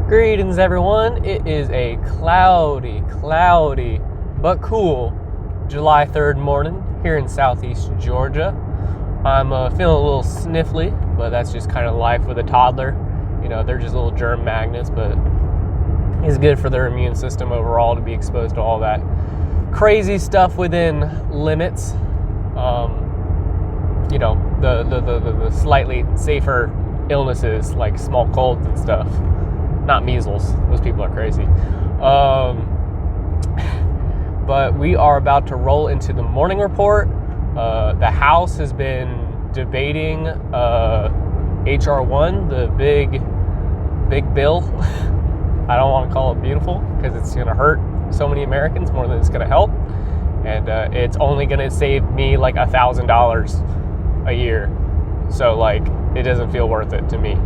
Greetings, everyone. It is a cloudy, but cool July 3rd morning here in southeast Georgia. I'm feeling a little sniffly, but that's just kind of life with a toddler. You know, they're just little germ magnets, but it's good for their immune system overall to be exposed to all that crazy stuff within limits. You know, the slightly safer illnesses like small colds and stuff. Not measles. Those people are crazy. But we are about to roll into the morning report. The House has been debating HR 1, the big bill. I don't want to call it beautiful because it's going to hurt so many Americans more than it's going to help. And it's only going to save me like $1,000 a year. So like, it doesn't feel worth it to me.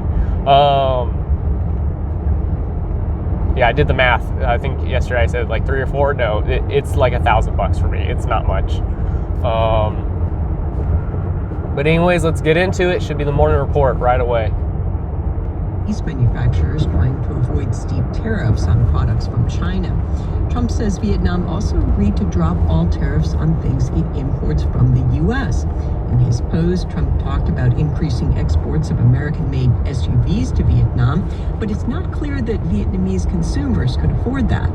Yeah, I did the math. I think yesterday I said like 3 or 4. No, it's like $1,000 for me. It's not much. But anyways, let's get into it. Should be the morning report right away. These manufacturers trying to avoid steep tariffs on products from China. Trump says Vietnam also agreed to drop all tariffs on things it imports from the U.S. In his post, Trump talked about increasing exports of American-made SUVs to Vietnam, but it's not clear that Vietnamese consumers could afford that.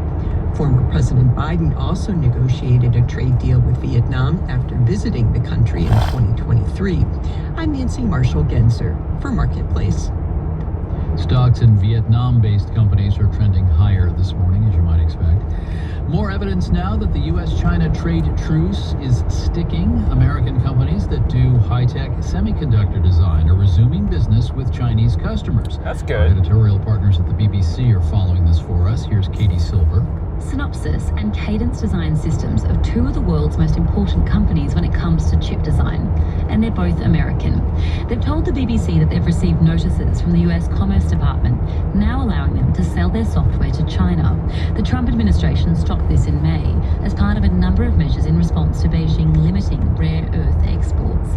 Former President Biden also negotiated a trade deal with Vietnam after visiting the country in 2023. I'm Nancy Marshall-Genzer for Marketplace. Stocks in Vietnam-based companies are trending higher this morning, as you might expect. More evidence now that the U.S.-China trade truce is sticking. American companies that do high-tech semiconductor design are resuming business with Chinese customers. That's good. Our editorial partners at the BBC are following this for us. Here's Katie Silver. Synopsys and Cadence Design Systems are two of the world's most important companies when it comes to chip design, and they're both American. They've told the BBC that they've received notices from the US Commerce Department, now allowing them to sell their software to China. The Trump administration stopped this in May as part of a number of measures in response to Beijing limiting rare earth exports.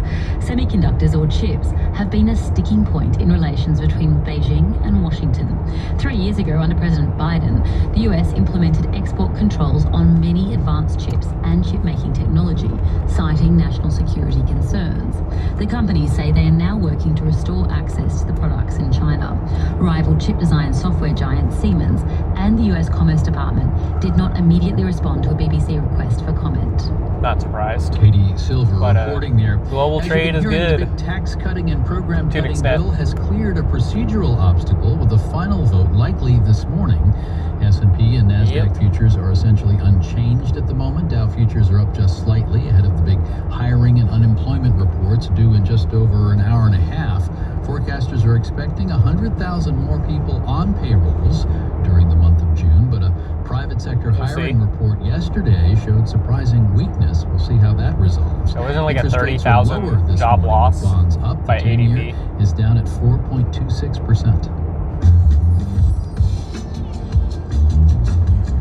Semiconductors, or chips, have been a sticking point in relations between Beijing and Washington. 3 years ago, under President Biden, the US implemented export controls on many advanced chips and chip-making technology, citing national security concerns. The companies say they are now working to restore access to the products in China. Rival chip design software giant Siemens and the US Commerce Department did not immediately respond to a BBC request for comment. Not surprised. Katie Silver reporting there. Global trade is good. The big tax cutting and program To an cutting extent. bill has cleared a procedural obstacle with a final vote likely this morning. S&P and NASDAQ futures are essentially unchanged at the moment. Dow futures are up just slightly ahead of the big hiring and unemployment reports due in just over an hour and a half. Forecasters are expecting 100,000 more people on payrolls during the month of June, but a private sector hiring report yesterday showed surprising weakness. We'll see how that resolves. So isn't like a Interest rates are 30,000 lower this job morning, loss with bonds up. by The 10-year ADP? is down at 4.26%.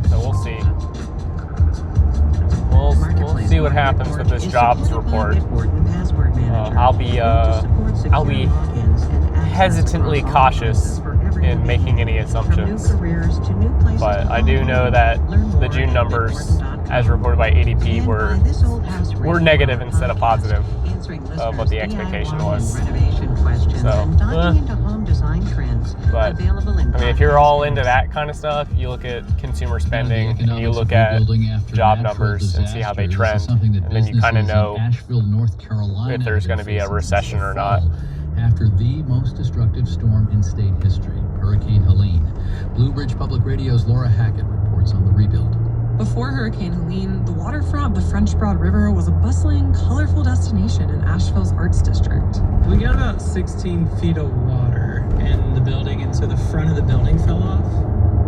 So we'll see. We'll see what happens with this jobs report. I'll be hesitantly cautious in making any assumptions. But I do know that the June numbers, as reported by ADP, were negative instead of positive of what the expectation was. So, but I mean, if you're all into that kind of stuff, you look at consumer spending, and you look at job numbers and see how they trend, and then you kind of know if there's going to be a recession or not. After the most destructive storm in state history, Hurricane Helene. Blue Ridge Public Radio's Laura Hackett reports on the rebuild. Before Hurricane Helene, the waterfront of the French Broad River was a bustling, colorful destination in Asheville's Arts District. We got about 16 feet of water in the building, and so the front of the building fell off.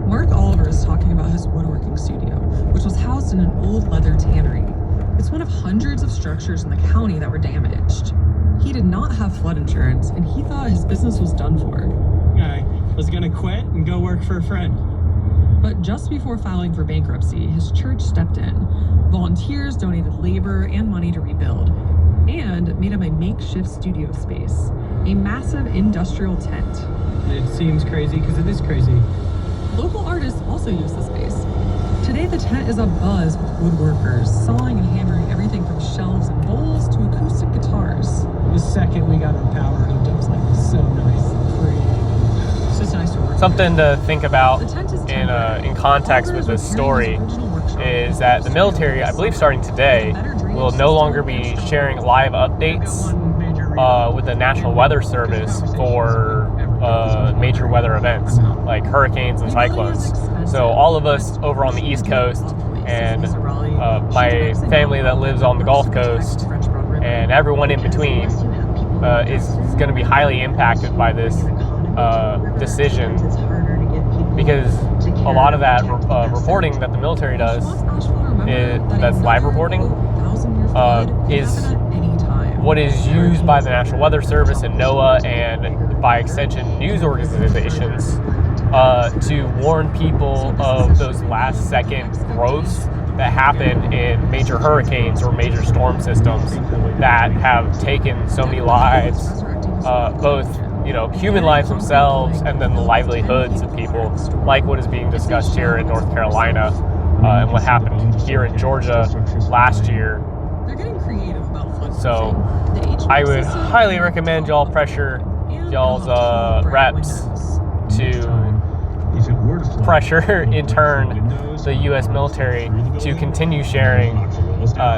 Mark Oliver is talking about his woodworking studio, which was housed in an old leather tannery. It's one of hundreds of structures in the county that were damaged. He did not have flood insurance, and he thought his business was done for. I was gonna quit and go work for a friend. But just before filing for bankruptcy, his church stepped in. Volunteers donated labor and money to rebuild, and made him a makeshift studio space, a massive industrial tent. It seems crazy because it is crazy. Local artists also use the space. Today, the tent is abuzz with woodworkers, sawing and hammering everything from shelves and bowls to acoustic guitars. The second we got our power hooked up, it was like so nice. It's just nice to work. Something to think about The tent is in context with this story is that the military, I believe starting today, will no longer be sharing live updates with the National Weather Service for major weather events like hurricanes and cyclones. So all of us over on the East Coast and my family that lives on the Gulf Coast and everyone in between is going to be highly impacted by this decision, because a lot of that reporting that the military does, that's live reporting, is what is used by the National Weather Service and NOAA and by extension news organizations to warn people of those last second growths that happen in major hurricanes or major storm systems that have taken so many lives, both human lives themselves and then the livelihoods of people, like what is being discussed here in North Carolina and what happened here in Georgia last year. They're getting creative about flood. So I would highly recommend y'all pressure y'all's reps to pressure in turn the U.S. military to continue sharing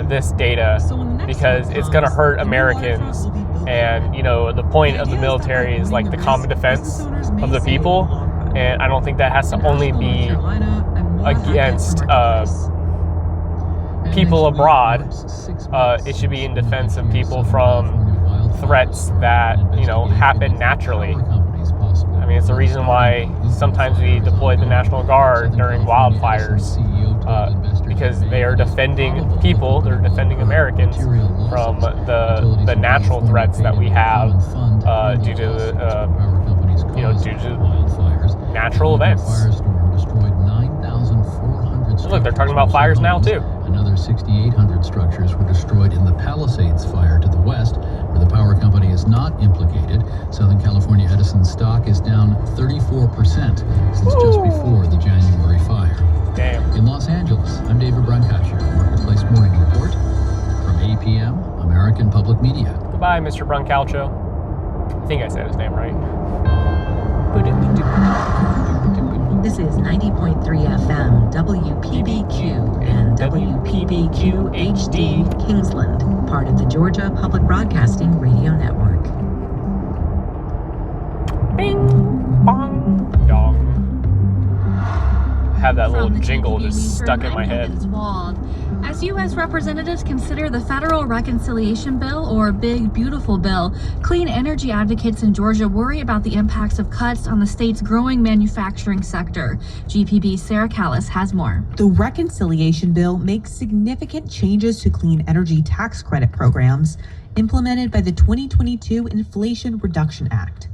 this data, because it's going to hurt Americans. And the point of the military is like the common defense of the people, and I don't think that has to only be against people abroad. It should be in defense of people from threats that happen naturally. I mean, it's the reason why sometimes we deploy the National Guard during wildfires, because they are defending people, they're defending Americans from the natural threats that we have due to natural events. Look, they're talking about fires now too. Another 6,800 structures were destroyed in the Palisades fire to the west, where the power company is not implicated. Southern California Edison stock is down 34% since just before the January fire. Damn. In Los Angeles, I'm David Brancaccio, Marketplace Morning Report from APM, American Public Media. Goodbye, Mr. Brancaccio. I think I said his name right. This is 90.3 FM, WPBQ and WPBQ HD, Kingsland, part of the Georgia Public Broadcasting Radio Network. Bing, bong, dong. Have that little jingle just stuck in my head. As U.S. representatives consider the federal reconciliation bill, or Big Beautiful Bill, clean energy advocates in Georgia worry about the impacts of cuts on the state's growing manufacturing sector. GPB's Sarah Callis has more. The reconciliation bill makes significant changes to clean energy tax credit programs implemented by the 2022 Inflation Reduction Act.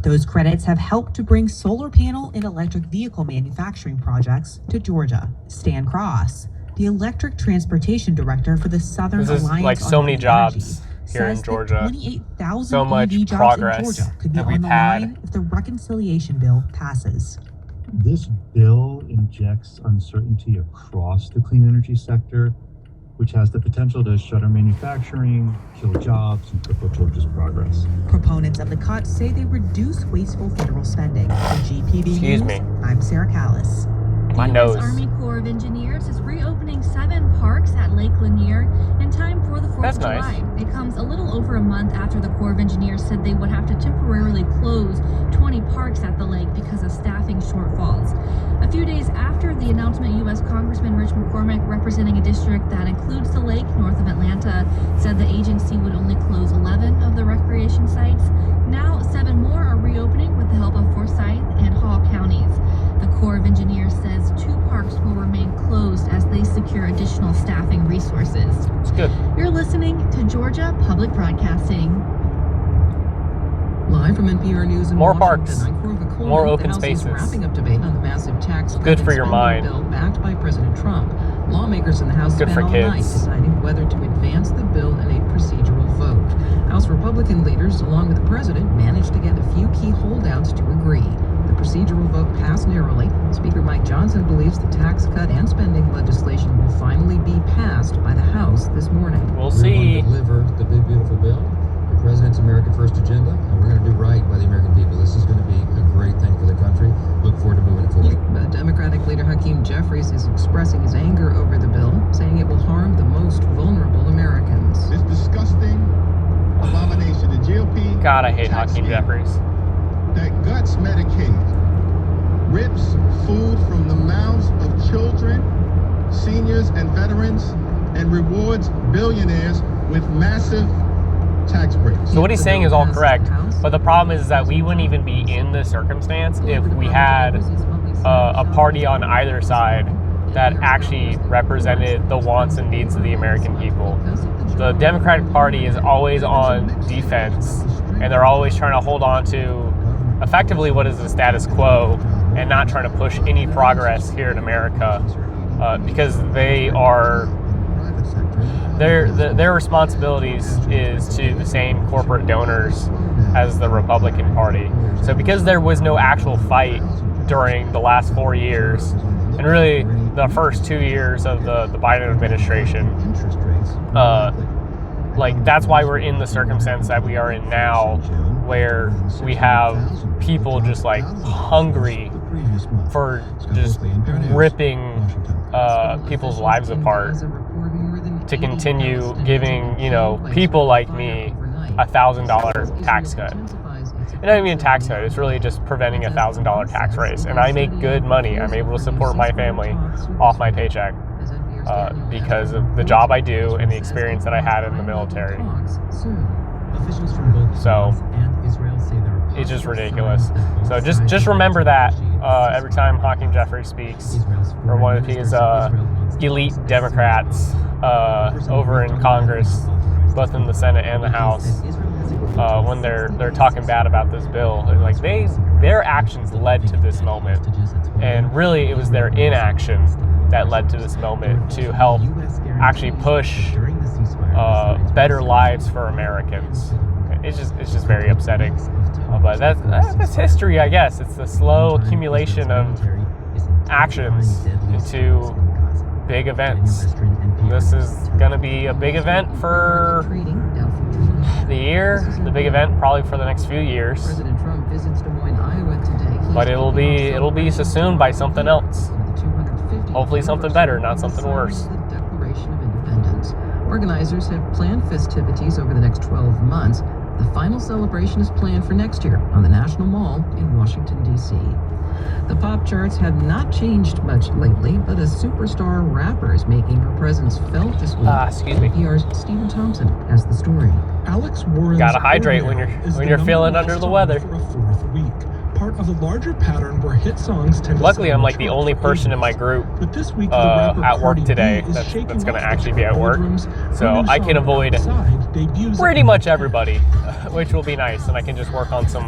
Those credits have helped to bring solar panel and electric vehicle manufacturing projects to Georgia. Stan Cross, the electric transportation director for the Southern Alliance, like so many jobs here in Georgia. 28,000 so much EV jobs progress in Georgia could be that on we've the had. line if the reconciliation bill passes. This bill injects uncertainty across the clean energy sector, which has the potential to shutter manufacturing, kill jobs, and cripple Georgia's progress. Proponents of the cuts say they reduce wasteful federal spending. For GPB Excuse News, me. I'm Sarah Callis. My the nose. U.S. Army Corps of Engineers is reopening 7 parks at Lake Lanier in time for the 4th That's of nice. July. It comes a little over a month after the Corps of Engineers said they would have to temporarily close 20 parks at the lake because of staffing shortfalls. A few days after the announcement, U.S. Congressman Rich McCormick, representing a district that includes the lake north of Atlanta, said the agency would only close 11 of the recreation sites. Now 7 more are reopening with the help of Forsyth and Hall counties. The Corps of Engineers says 2 parks will remain closed as they secure additional staffing resources. It's good. You're listening to Georgia Public Broadcasting. Live from NPR News in More Washington, parks. I'm Cora Vaccone. More open The House is spaces. wrapping up debate on the massive tax Good for credit your spending mind. bill backed by President Trump. Lawmakers in the House Good spent for all night kids. deciding whether to advance the bill in a procedural vote. House Republican leaders, along with the president, managed to get a few key holdouts to agree. The procedural vote passed passed narrowly. Speaker Mike Johnson believes the tax cut and spending legislation will finally be passed by the House this morning. We'll We're see. going to deliver the big, beautiful bill, the President's America First agenda, and we're going to do right by the American people. This is going to be a great thing for the country. Look forward to moving it forward. Democratic leader Hakeem Jeffries is expressing his anger over the bill, saying it will harm the most vulnerable Americans. This disgusting abomination, the GOP. God, I hate Hakeem Jeffries. That guts Medicaid, rips food from the mouths of children, seniors, and veterans, and rewards billionaires with massive tax breaks. So what he's saying is all correct, but the problem is that we wouldn't even be in this circumstance if we had a party on either side that actually represented the wants and needs of the American people. The Democratic Party is always on defense, and they're always trying to hold on to effectively what is the status quo and not trying to push any progress here in America, because they are their responsibilities is to the same corporate donors as the Republican Party. So because there was no actual fight during the last 4 years, and really the first 2 years of the Biden administration, like that's why we're in the circumstance that we are in now, where we have people just like hungry for just ripping people's lives apart to continue giving, you know, people like me $1,000 tax cut. And not even a tax cut, it's really just preventing a $1,000 tax raise. And I make good money. I'm able to support my family off my paycheck because of the job I do and the experience that I had in the military. So it's just ridiculous. So just remember that every time Hakeem Jeffries speaks, or one of his elite Democrats over in Congress, both in the Senate and the House, when they're talking bad about this bill, like their actions led to this moment, and really it was their inaction that led to this moment to help actually push better lives for Americans. It's just very upsetting, but that's history, I guess. It's the slow accumulation of actions into big events. This is gonna be a big event for the year, the big event probably for the next few years. President Trump visits Des Moines, Iowa today. But it'll be subsumed by something else. Hopefully something better, not something worse. The Declaration of Independence. Organizers have planned festivities over the next 12 months. The final celebration is planned for next year on the National Mall in Washington, D.C. The pop charts have not changed much lately, but a superstar rapper is making her presence felt this week. Excuse me. NPR's Stephen Thompson has the story. Alex Warren's Gotta hydrate when you're feeling under the weather. For a fourth week, part of a larger pattern where hit songs tend to. Luckily, I'm like the only person in my group But this week, the rapper at work Cardi today B is that's shaking going to off actually the be at work. doldrums. So Her new I can song, avoid Outside, debuts pretty at much everybody, which will be nice, and I can just work on some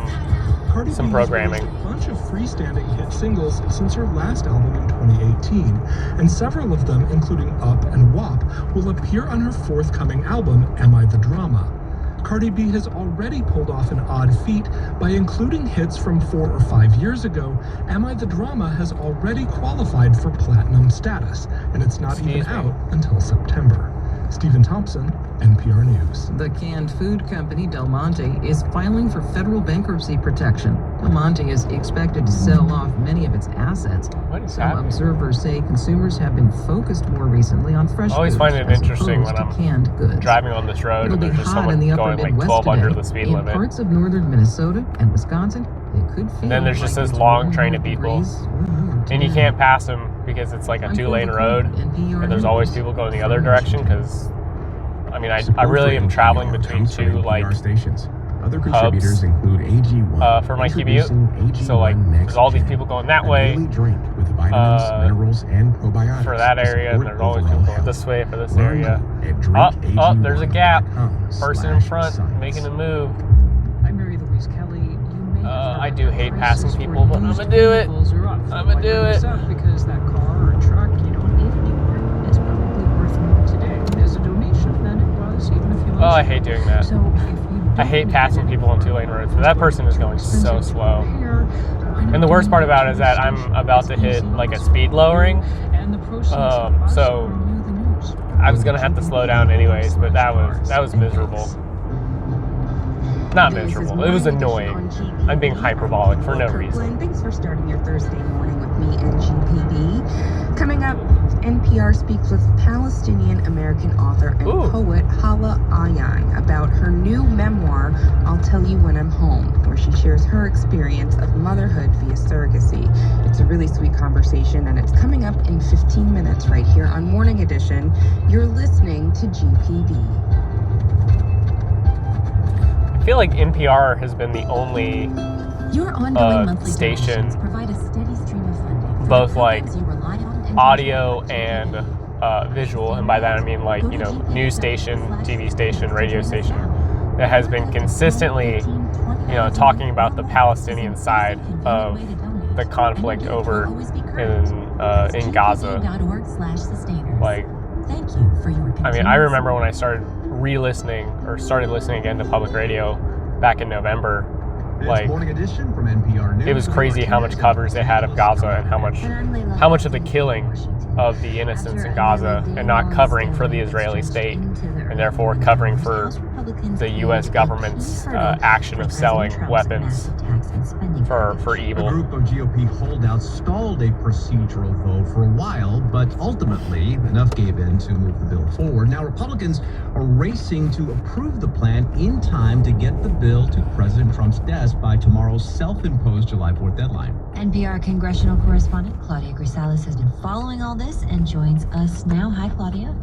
Cardi B has programming. released a bunch of freestanding hit singles since her last album in 2018, and several of them, including Up and WAP, will appear on her forthcoming album, Am I the Drama? Cardi B has already pulled off an odd feat by including hits from 4 or 5 years ago. Am I the Drama has already qualified for platinum status, and it's not even out until September. Stephen Thompson, NPR News. The canned food company Del Monte is filing for federal bankruptcy protection. Del Monte is expected to sell off many of its assets. Some observers say consumers have been focused more recently on fresh I always foods find it as interesting opposed when to I'm canned goods. driving on this road It'll and be there's just hot in someone the upper going like Midwest 12 today. under the speed in limit. parts of northern Minnesota and Wisconsin, it could feel And then there's just like this it's long 100 train of people, degrees or more and you today. can't pass them because it's like a 2-lane road, and there's always people going the other direction because, I mean, I really am traveling between two like stations. Other hubs contributors include AG1 for my commute. So like, there's all these people going that way drink with vitamins, minerals, and probiotics for that area, and there's always people going this way for this area. Up, there's a gap. Person in front making a move. I'm Mary Louise Kelly. You may I do hate passing people, but I'm gonna do it. I'm gonna do it. Because that car or truck you don't need anymore, it's probably worth more today as a donation than it was even a few months Oh, I ago. hate doing that. So if you I hate passing people on 2-lane roads, but that person is going so slow. And the worst part about it is that I'm about to hit like a speed lowering. So I was gonna have to slow down anyways, but that was miserable. Not miserable. It was annoying. I'm being hyperbolic for no reason. Thanks for starting your Thursday morning with me and GPB. Coming up, NPR speaks with Palestinian-American author and poet Hala Ayaan about her new memoir, I'll Tell You When I'm Home, where she shares her experience of motherhood via surrogacy. It's a really sweet conversation, and it's coming up in 15 minutes right here on Morning Edition. You're listening to GPB. I feel like NPR has been the only Your ongoing monthly station, provide a steady stream of funding, both like audio and visual, and by that I mean like, you know, news station, TV station, radio station, that has been consistently, you know, talking about the Palestinian side of the conflict over in Gaza. Like, I mean, I remember when I started started listening again to public radio back in November, like, it was crazy how much coverage they had of Gaza and how much of the killing of the innocents in Gaza, and not covering for the Israeli state, and therefore covering for the U.S. government's action of selling weapons for evil. A group of GOP holdouts stalled a procedural vote for a while, but ultimately enough gave in to move the bill forward. Now Republicans are racing to approve the plan in time to get the bill to President Trump's desk by tomorrow's self-imposed July 4th deadline. NPR congressional correspondent Claudia Grisales has been following all this and joins us now. Hi, Claudia.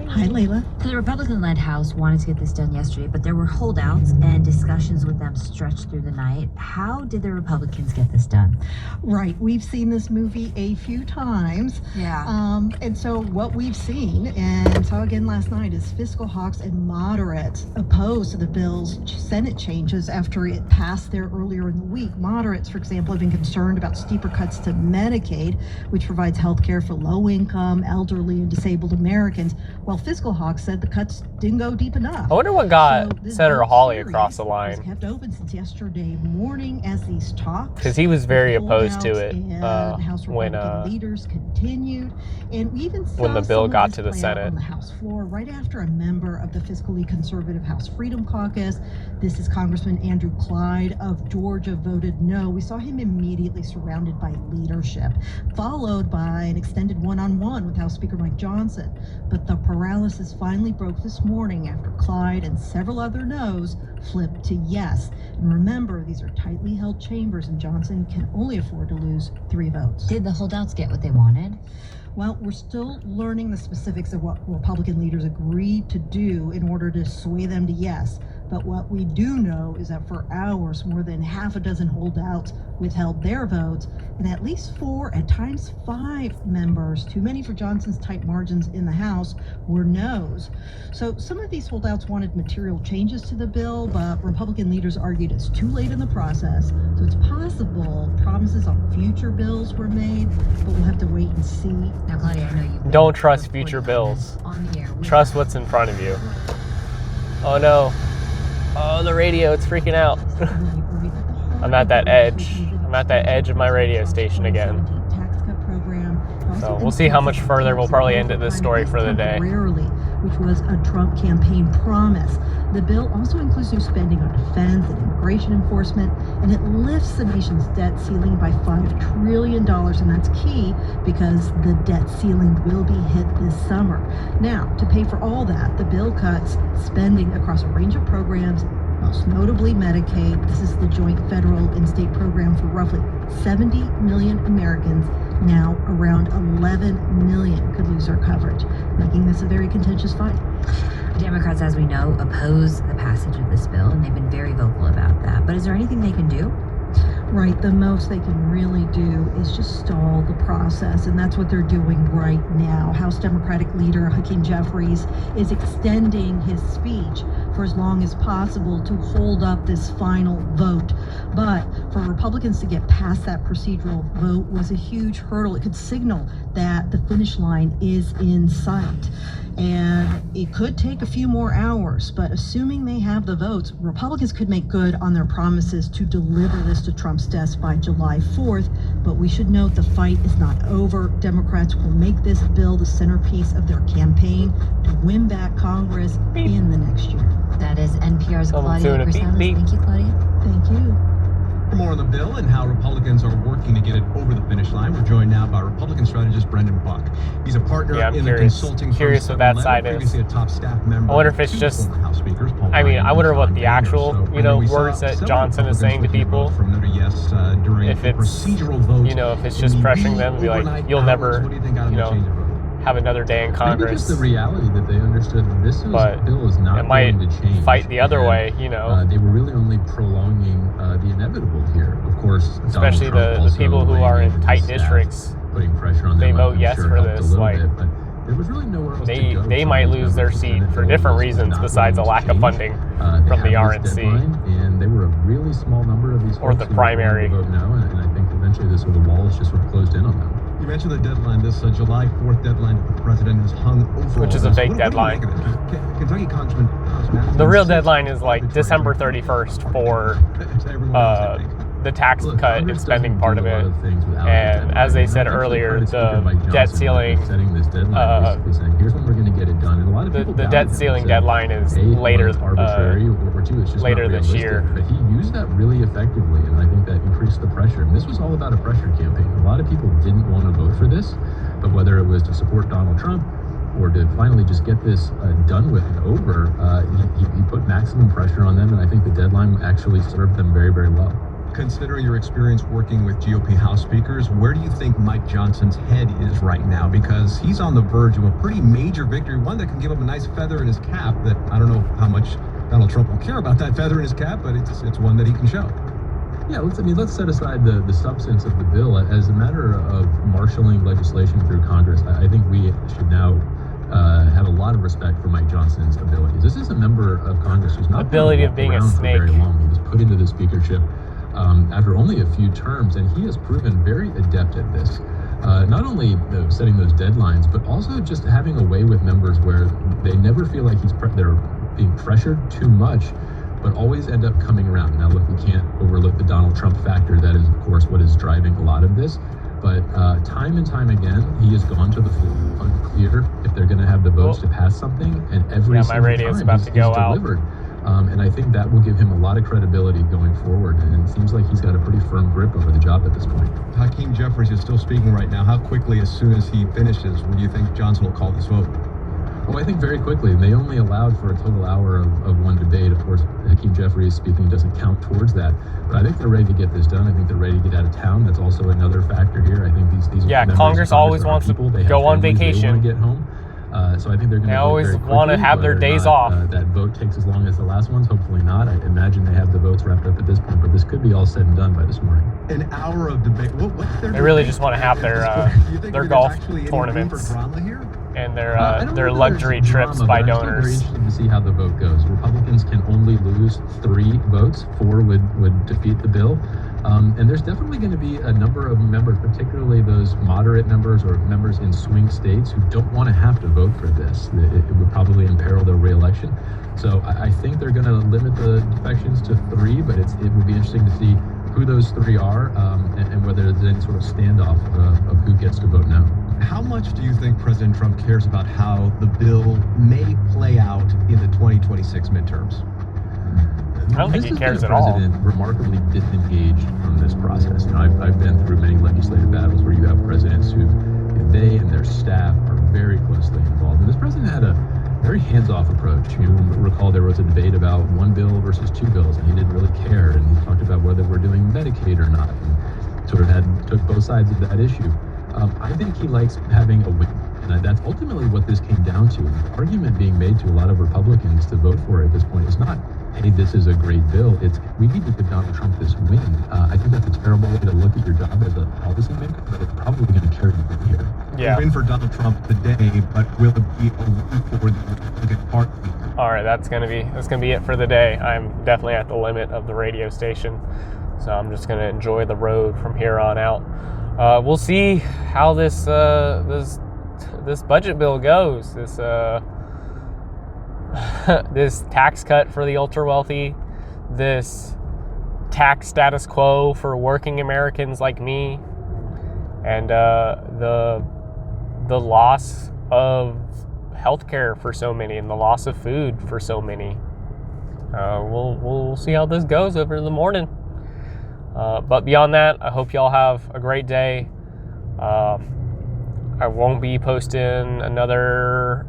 Hi, Layla. So the Republican-led House wanted to get this done yesterday, but there were holdouts and discussions with them stretched through the night. How did the Republicans get this done? Right. We've seen this movie a few times. Yeah. And so what we've seen, and saw again last night, is fiscal hawks and moderates opposed to the bill's Senate changes after it passed there earlier in the week. Moderates, for example, have been concerned about steeper cuts to Medicaid, which provides health care for low-income, elderly, and disabled Americans, while fiscal hawks said the cuts didn't go deep enough. I wonder what got Senator Hawley across the line. Was kept open since yesterday morning as these talks, because he was very opposed to it House Republican leaders continued, and we even saw when the bill got to the Senate on the House floor right after a member of the fiscally conservative House Freedom Caucus, this is Congressman Andrew Clyde of Georgia, voted no. We saw him immediately surrounded by leadership, followed by an extended one-on-one with House Speaker Mike Johnson. But the paralysis finally broke this morning after Clyde and several other no's flipped to yes. And remember, these are tightly held chambers, and Johnson can only afford to lose 3 votes. Did the holdouts get what they wanted? Well, we're still learning the specifics of what Republican leaders agreed to do in order to sway them to yes. But what we do know is that for hours, more than half a dozen holdouts withheld their votes, and at least 4, at times 5 members, too many for Johnson's tight margins in the House, were no's. So some of these holdouts wanted material changes to the bill, but Republican leaders argued it's too late in the process. So it's possible promises on future bills were made, but we'll have to wait and see. Now, Claudia, I know you don't trust future bills. Trust what's in front of you. Oh no. Oh, the radio, it's freaking out. I'm at that edge. I'm at that edge of my radio station again. So we'll see how much further we'll probably end at this story for the day. Which was a Trump campaign promise. The bill also includes new spending on defense and immigration enforcement, and it lifts the nation's debt ceiling by $5 trillion, and that's key because the debt ceiling will be hit this summer. Now, to pay for all that, the bill cuts spending across a range of programs, most notably Medicaid. This is the joint federal and state program for roughly 70 million Americans. Now around 11 million could lose their coverage, making this a very contentious fight. Democrats, as we know, oppose the passage of this bill, and they've been very vocal about that. But is there anything they can do? Right, the most they can really do is just stall the process, and that's what they're doing right now. House Democratic leader Hakeem Jeffries is extending his speech for as long as possible to hold up this final vote. But For Republicans to get past that procedural vote was a huge hurdle. It could signal that the finish line is in sight. And it could take a few more hours, but assuming they have the votes, Republicans could make good on their promises to deliver this to Trump's desk by July 4th. But we should note the fight is not over. Democrats will make this bill the centerpiece of their campaign to win back Congress in the next year. That is NPR's Someone's Claudia doing a Grisales. beep, beep. Thank you, Claudia. Thank you. For more on the bill and how Republicans are working to get it over the finish line, we're joined now by Republican strategist Brendan Buck. He's a partner in the consulting curious firm what that side previously is. a top staff member. I wonder if it's just, House speakers, Paul I mean, Ryan I wonder and what John the Boehner. actual, So, you know, we saw words that several Johnson is saying to Republicans people. from Notre Yes during If the it's, procedural vote, you know, if it's just pressuring them to be like, you'll never, you know, have another day in Congress. Maybe just the reality that they understood this bill is not it might going to change. fight the other way, you know. They were really only prolonging the inevitable here. Of course, especially the people who are in tight districts, putting pressure on them. they vote yes for this. Like, but there was really nowhere else they to go. they might lose their seat for different reasons besides a lack of funding from the RNC. And they were a really small number of these or the primary. Vote now, and I think eventually the walls just sort of closed in on them. You mentioned the deadline, this July 4th deadline that the president has hung over. Which is a fake deadline. Kentucky Congressman. The real deadline is like December 31st for the tax cut and spending part of it. And as they said earlier, the debt ceiling, the debt ceiling deadline is later this year. But he used that really effectively, and I think that increased the pressure. And this was all about a pressure campaign. A lot of people didn't want to vote for this, but whether it was to support Donald Trump or to finally just get this done with and over, he put maximum pressure on them, and I think the deadline actually served them very, very well. Considering your experience working with GOP House speakers, where do you think Mike Johnson's head is right now? Because he's on the verge of a pretty major victory, one that can give him a nice feather in his cap that I don't know how much Donald Trump will care about that feather in his cap, but it's one that he can show. Yeah, let's set aside the substance of the bill. As a matter of marshaling legislation through Congress, I think we should now have a lot of respect for Mike Johnson's abilities. This is a member of Congress who's not ability of being a snake for very long. He was put into the speakership after only a few terms, and he has proven very adept at this. Not only setting those deadlines, but also just having a way with members where they never feel like they're being pressured too much, but always end up coming around. Now, look, we can't overlook the Donald Trump factor. That is, of course, what is driving a lot of this. But time and time again, he has gone to the floor unclear if they're going to have the votes to pass something, and every single radio is about to go out. Delivered. And I think that will give him a lot of credibility going forward. And it seems like he's got a pretty firm grip over the job at this point. Hakeem Jeffries is still speaking right now. How quickly, as soon as he finishes, do you think Johnson will call this vote? Well, I think very quickly. They only allowed for a total hour of one debate. Of course, Hakeem Jeffries speaking doesn't count towards that. But I think they're ready to get this done. I think they're ready to get out of town. That's also another factor here. I think these Congress always wants to go on vacation. They want to get home. So I think they're going to. They always want to have their days off. That vote takes as long as the last ones. Hopefully not. I imagine they have the votes wrapped up at this point. But this could be all said and done by this morning. An hour of debate. What's their? They really just want to have their golf tournaments and their luxury trips by donors. Very interested to see how the vote goes. Republicans can only lose 3 votes. 4 would defeat the bill. And there's definitely going to be a number of members, particularly those moderate members or members in swing states, who don't want to have to vote for this. It would probably imperil their reelection. So I think they're going to limit the defections to 3, but it would be interesting to see who those 3 are and whether there's any sort of standoff of who gets to vote now. How much do you think President Trump cares about how the bill may play out in the 2026 midterms? I don't think he cares at all. all. President remarkably disengaged from this process. You know, I've been through many legislative battles where you have presidents who, they and their staff are very closely involved. And this president had a very hands-off approach. You recall there was a debate about 1 bill versus 2 bills, and he didn't really care. And he talked about whether we're doing Medicaid or not, and sort of took both sides of that issue. I think he likes having a win. And that's ultimately what this came down to. The argument being made to a lot of Republicans to vote for it at this point is not, hey, this is a great bill. It's, we need to give Donald Trump this win. I think that's a terrible way to look at your job as a policymaker, but it's probably going to carry you here. Yeah. A win for Donald Trump today, but will it be a win for the Republican Party? All right, that's gonna be it for the day. I'm definitely at the limit of the radio station. So I'm just going to enjoy the road from here on out. We'll see how this budget bill goes. This this tax cut for the ultra wealthy, this tax status quo for working Americans like me, and the loss of healthcare for so many, and the loss of food for so many. We'll see how this goes over the morning. But beyond that, I hope y'all have a great day. I won't be posting another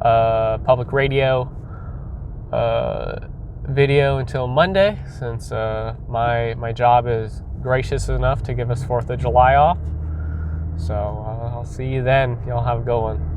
public radio video until Monday, since my job is gracious enough to give us 4th of July off. So I'll see you then. Y'all have a good one.